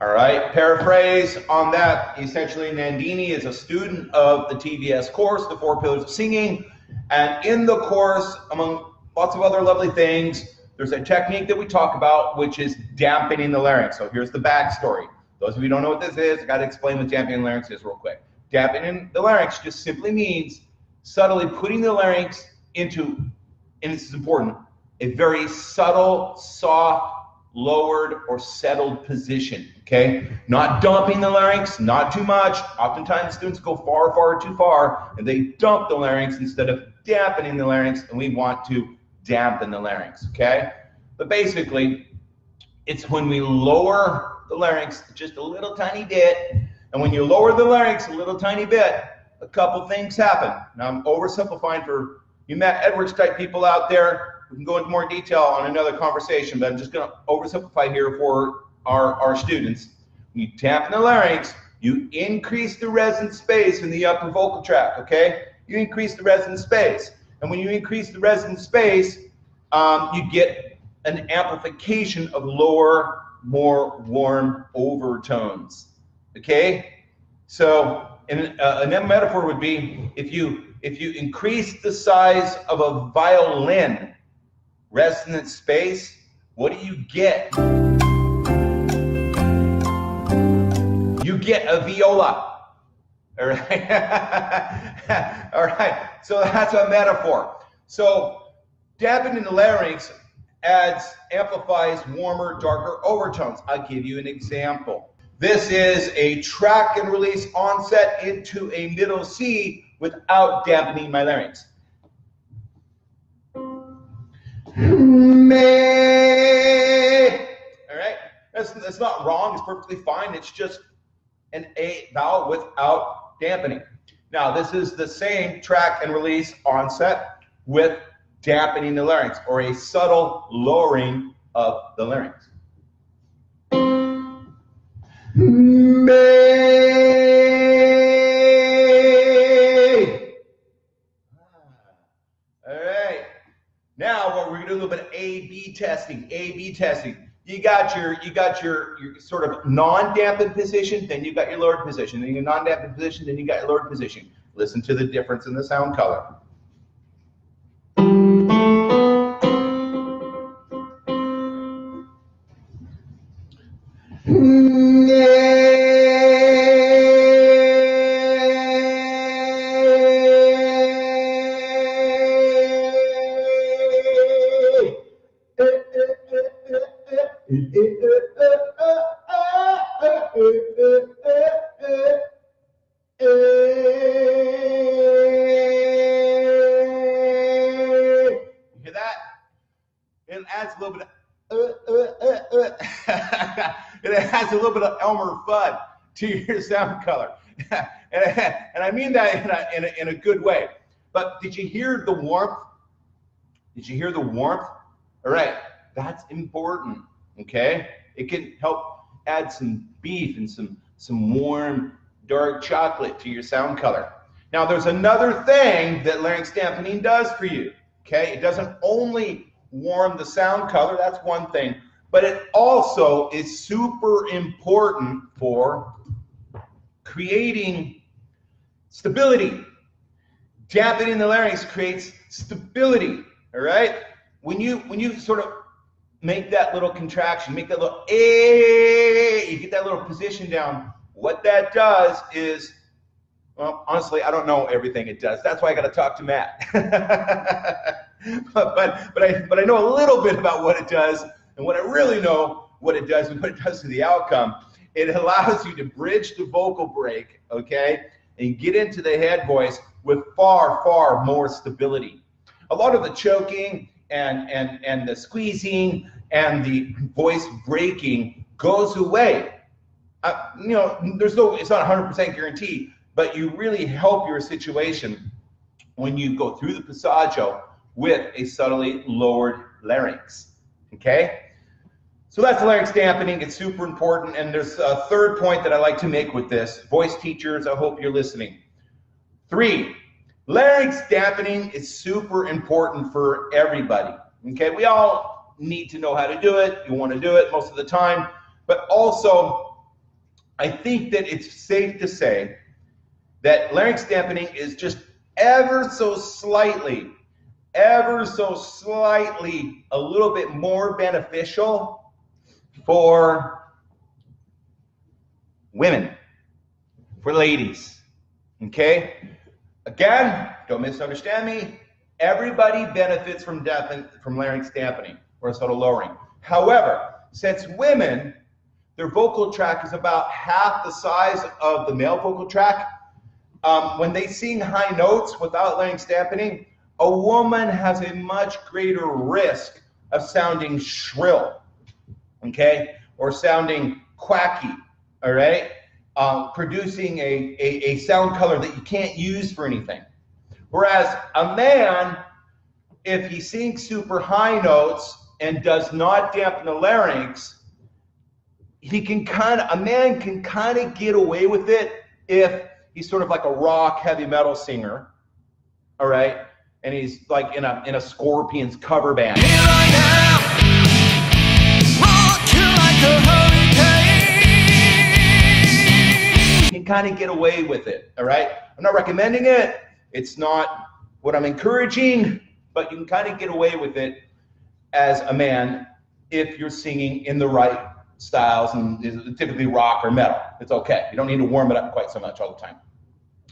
All right, paraphrase on that. Essentially, Nandini is a student of the TVS course, the 4 Pillars of Singing. And in the course, among lots of other lovely things, there's a technique that we talk about, which is dampening the larynx. So here's the backstory. Those of you who don't know what this is, I got to explain what dampening the larynx is real quick. Dampening the larynx just simply means subtly putting the larynx into, and this is important, a very subtle, soft, lowered or settled position, okay? Not dumping the larynx, not too much. Oftentimes students go far, far too far, and they dump the larynx instead of dampening the larynx, and we want to dampen the larynx, okay? But basically, it's when we lower the larynx just a little tiny bit, and when you lower the larynx a little tiny bit, a couple things happen. Now, I'm oversimplifying for you Matt Edwards type people out there. We can go into more detail on another conversation, but I'm just going to oversimplify here for our students. When you dampen the larynx, you increase the resonant space in the upper vocal tract, okay? You increase the resonant space. And when you increase the resonant space, you get an amplification of lower, more warm overtones, okay? So another metaphor would be if you increase the size of a violin resonant space, what do you get? You get a viola. All right. All right. So that's a metaphor. So dampening the larynx amplifies warmer, darker overtones. I'll give you an example. This is a track and release onset into a middle C without dampening my larynx. May. All right, that's not wrong. It's perfectly fine. It's just an A vowel without dampening. Now, this is the same track and release onset with dampening the larynx, or a subtle lowering of the larynx. May. All right. Now, what we're going to do a little bit of A/B testing. A/B testing. You got your sort of non-dampened position, then you got your lowered position. Then your non-dampened position, then you got your lowered position. Listen to the difference in the sound color. It adds a little bit of Elmer Fudd to your sound color. And I mean that in a good way. But did you hear the warmth? Did you hear the warmth? All right, that's important, okay? It can help add some beef and some warm, dark chocolate to your sound color. Now, there's another thing that larynx dampening does for you, okay? It doesn't only warm the sound color, that's one thing, but it also is super important for creating stability. Dampening the larynx creates stability, all right? When you sort of make that little contraction, make that little you get that little position down, what that does is, well, honestly, I don't know everything it does. That's why I got to talk to Matt. but I know a little bit about what it does, and what I really know what it does and what it does to the outcome. It allows you to bridge the vocal break, okay, and get into the head voice with far, far more stability. A lot of the choking and the squeezing and the voice breaking goes away. You know, it's not 100% guarantee, but you really help your situation when you go through the passaggio with a subtly lowered larynx, okay? So that's the larynx dampening. It's super important. And there's a third point that I like to make with this. Voice teachers, I hope you're listening. 3, larynx dampening is super important for everybody, okay? We all need to know how to do it. You want to do it most of the time, but also I think that it's safe to say that larynx dampening is just ever so slightly a little bit more beneficial for women, for ladies, okay? Again, don't misunderstand me. Everybody benefits from larynx dampening or sort of lowering. However, since women, their vocal tract is about half the size of the male vocal tract, when they sing high notes without larynx dampening, a woman has a much greater risk of sounding shrill, okay, or sounding quacky, all right, producing a sound color that you can't use for anything. Whereas a man, if he sings super high notes and does not dampen the larynx, a man can kind of get away with it if he's sort of like a rock heavy metal singer, all right, and he's like in a Scorpions cover band. Here I am, rock you like a hurricane. You can kind of get away with it, all right? I'm not recommending it. It's not what I'm encouraging, but you can kind of get away with it as a man if you're singing in the right styles, and typically rock or metal. It's okay. You don't need to warm it up quite so much all the time.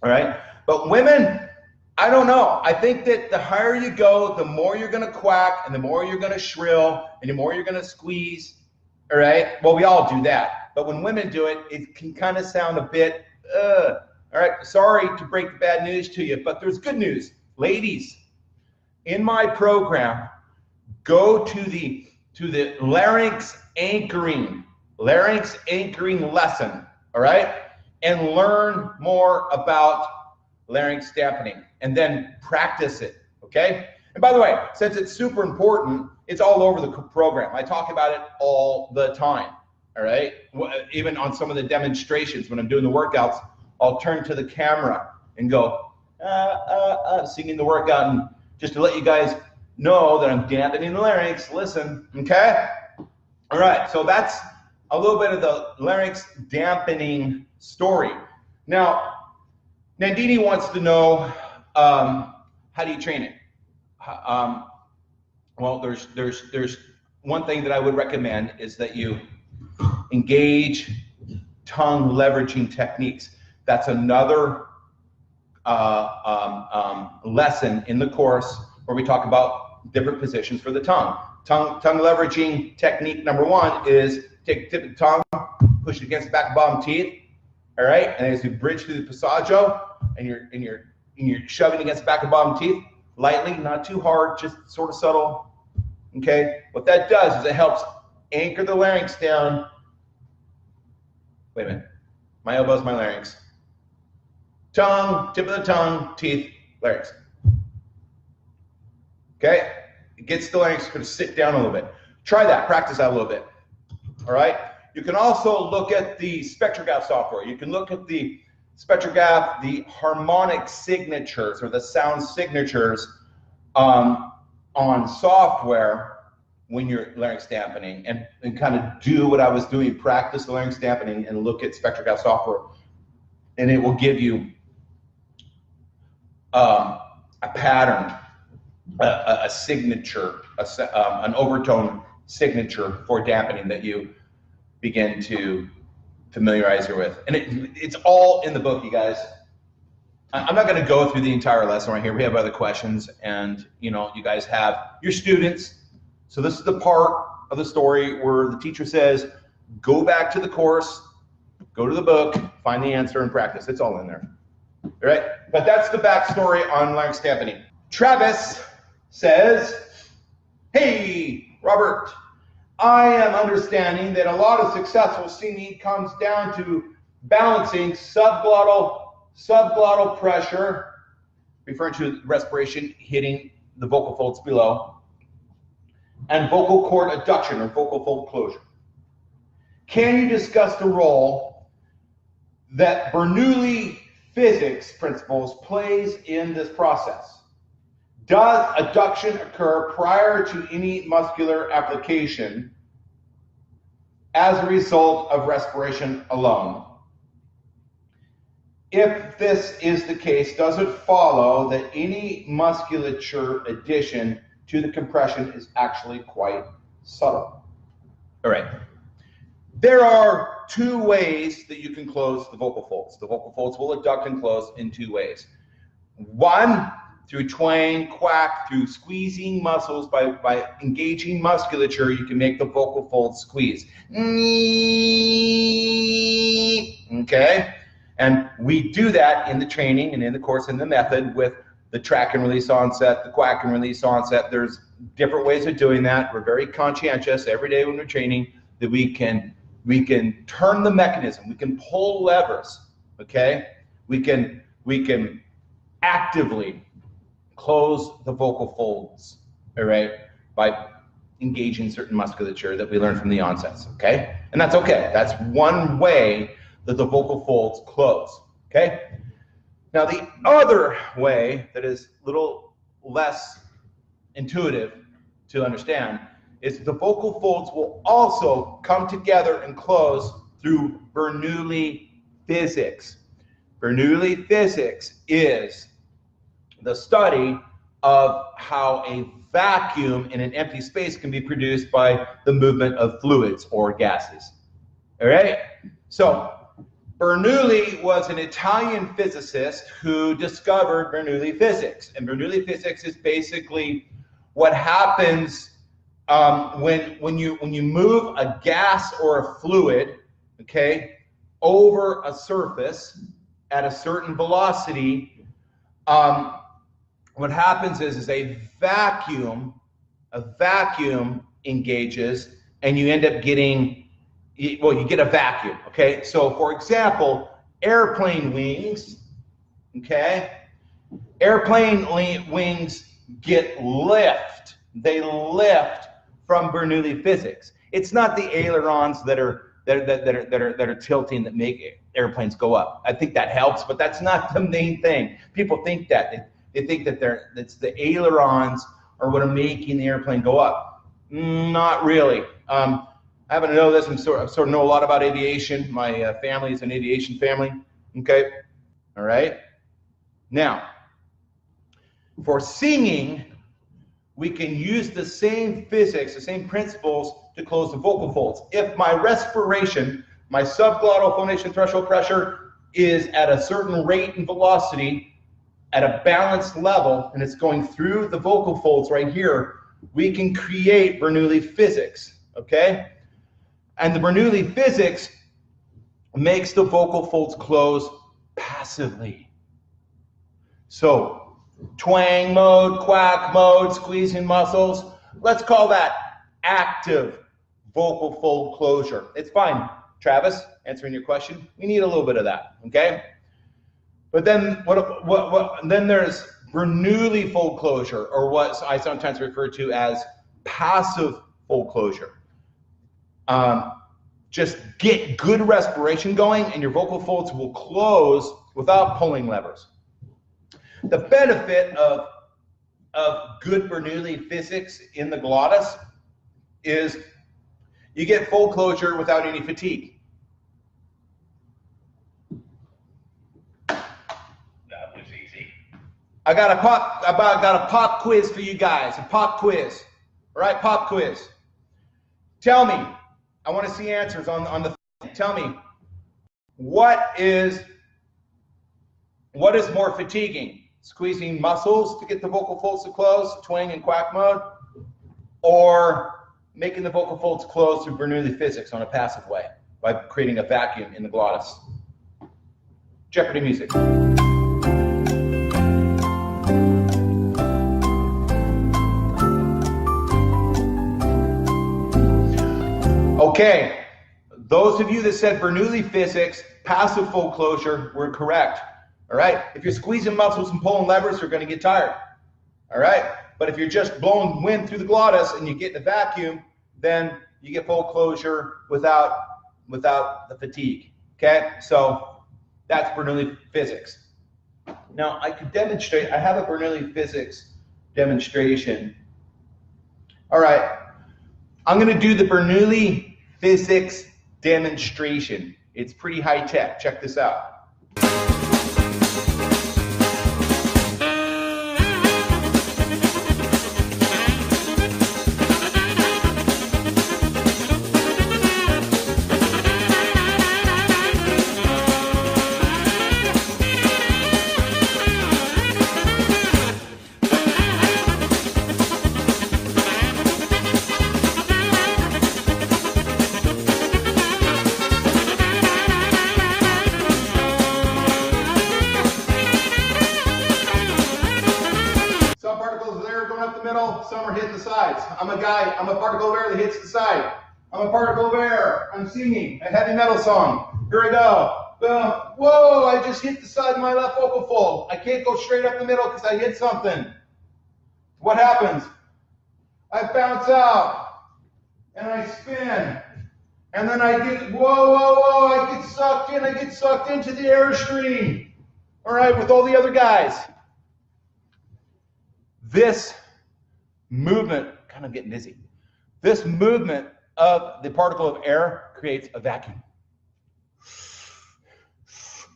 All right? But women, I don't know. I think that the higher you go, the more you're going to quack, and the more you're going to shrill, and the more you're going to squeeze. All right? Well, we all do that. But when women do it, it can kind of sound a bit, all right, sorry to break the bad news to you, but there's good news. Ladies, in my program, go to the larynx anchoring lesson, all right? And learn more about larynx dampening and then practice it, okay? And by the way, since it's super important, it's all over the program. I talk about it all the time, all right? Even on some of the demonstrations when I'm doing the workouts, I'll turn to the camera and go, singing the workout, and just to let you guys know that I'm dampening the larynx. Listen, okay? All right, so that's a little bit of the larynx dampening story. Now, Nandini wants to know, how do you train it? Well, there's one thing that I would recommend is that you engage tongue leveraging techniques. That's another lesson in the course where we talk about different positions for the tongue. Tongue leveraging technique number one is take the tip of the tongue, push it against the back of bottom teeth, all right? And as you bridge through the passaggio, and you're shoving against the back of bottom teeth, lightly, not too hard, just sort of subtle, okay? What that does is it helps anchor the larynx down. Wait a minute, my elbow's my larynx. Tongue, tip of the tongue, teeth, larynx. Okay? It gets the larynx to sit down a little bit. Try that, practice that a little bit. All right? You can also look at the spectrograph software. You can look at the spectrograph, the harmonic signatures or the sound signatures on software when you're larynx dampening, and kind of do what I was doing, practice the larynx dampening and look at spectrograph software, and it will give you a pattern, a signature, an overtone signature for dampening that you begin to familiarize you with. And it's all in the book, you guys. I'm not going to go through the entire lesson right here. We have other questions, and you guys have your students. So this is the part of the story where the teacher says, go back to the course, go to the book, find the answer, and practice. It's all in there. All right? But that's the backstory on larynx dampening. Travis says, hey, Robert, I am understanding that a lot of successful singing comes down to balancing subglottal pressure, referring to respiration hitting the vocal folds below, and vocal cord adduction or vocal fold closure. Can you discuss the role that Bernoulli physics principles plays in this process? Does adduction occur prior to any muscular application as a result of respiration alone? if this is the case, does it follow that any musculature addition to the compression is actually quite subtle? All right. There are two ways that you can close the vocal folds. The vocal folds will adduct and close in two ways. One, through twang, quack, through squeezing muscles. By engaging musculature, you can make the vocal folds squeeze. Okay? And we do that in the training and in the course and the method with the track and release onset, the quack and release onset. There's different ways of doing that. We're very conscientious every day when we're training that we can turn the mechanism. We can pull levers, okay? We can actively close the vocal folds, all right, by engaging certain musculature that we learned from the onsets, okay? And that's okay. That's one way that the vocal folds close, okay? Now the other way that is a little less intuitive to understand is the vocal folds will also come together and close through Bernoulli physics. Bernoulli physics is the study of how a vacuum in an empty space can be produced by the movement of fluids or gases. All right? So Bernoulli was an Italian physicist who discovered Bernoulli physics. And Bernoulli physics is basically what happens when you move a gas or a fluid, okay, over a surface at a certain velocity. What happens is a vacuum engages, and you end up getting, well, you get a vacuum, okay? So for example, airplane wings, okay? Airplane wings get lift. They lift from Bernoulli physics. It's not the ailerons that are tilting that make airplanes go up. I think that helps, but that's not the main thing. People think that. They think that it's the ailerons are what are making the airplane go up. Not really. I happen to know this. I sort of know a lot about aviation. My family is an aviation family. Okay. All right. Now, for singing, we can use the same physics, the same principles to close the vocal folds. If my respiration, my subglottal phonation threshold pressure is at a certain rate and velocity, at a balanced level, and it's going through the vocal folds right here, we can create Bernoulli physics, okay? And the Bernoulli physics makes the vocal folds close passively. So, twang mode, quack mode, squeezing muscles, let's call that active vocal fold closure. It's fine, Travis, answering your question. We need a little bit of that, okay? But then then there's Bernoulli fold closure, or what I sometimes refer to as passive fold closure. Just get good respiration going and your vocal folds will close without pulling levers. The benefit of good Bernoulli physics in the glottis is you get fold closure without any fatigue. I got a pop quiz for you guys. A pop quiz. All right, pop quiz. Tell me, I want to see answers on the. Tell me, what is more fatiguing? Squeezing muscles to get the vocal folds to close, twang and quack mode, or making the vocal folds close through Bernoulli physics on a passive way by creating a vacuum in the glottis? Jeopardy music. Okay, those of you that said Bernoulli physics, passive fold closure, were correct. All right, if you're squeezing muscles and pulling levers, you're going to get tired. All right, but if you're just blowing wind through the glottis and you get in a vacuum, then you get fold closure without the fatigue. Okay, so that's Bernoulli physics. Now I could demonstrate. I have a Bernoulli physics demonstration. All right, I'm going to do the Bernoulli physics demonstration. It's pretty high tech. Check this out. Some are hitting the sides. I'm a particle of air that hits the side. I'm a particle of air. I'm singing a heavy metal song. Here we go. Boom. Whoa, I just hit the side of my left vocal fold. I can't go straight up the middle because I hit something. What happens? I bounce out and I spin. And then I get, whoa, I get sucked in. I get sucked into the airstream. All right, with all the other guys. This movement, kind of getting dizzy. This movement of the particle of air creates a vacuum.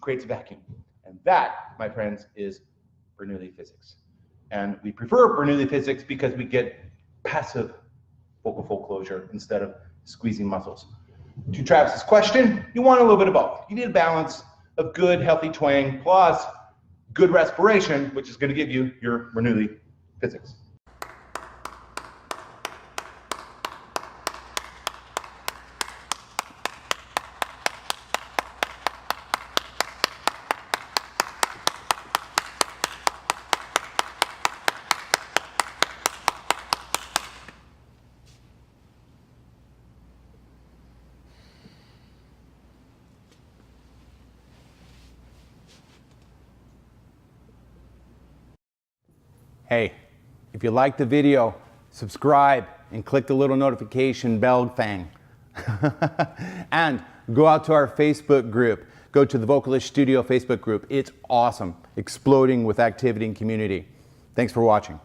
Creates a vacuum. And that, my friends, is Bernoulli physics. And we prefer Bernoulli physics because we get passive vocal fold closure instead of squeezing muscles. To Travis's question, you want a little bit of both. You need a balance of good, healthy twang plus good respiration, which is going to give you your Bernoulli physics. Hey, if you liked the video, subscribe and click the little notification bell thing. And go out to our Facebook group. Go to the Vocalist Studio Facebook group. It's awesome, exploding with activity and community. Thanks for watching.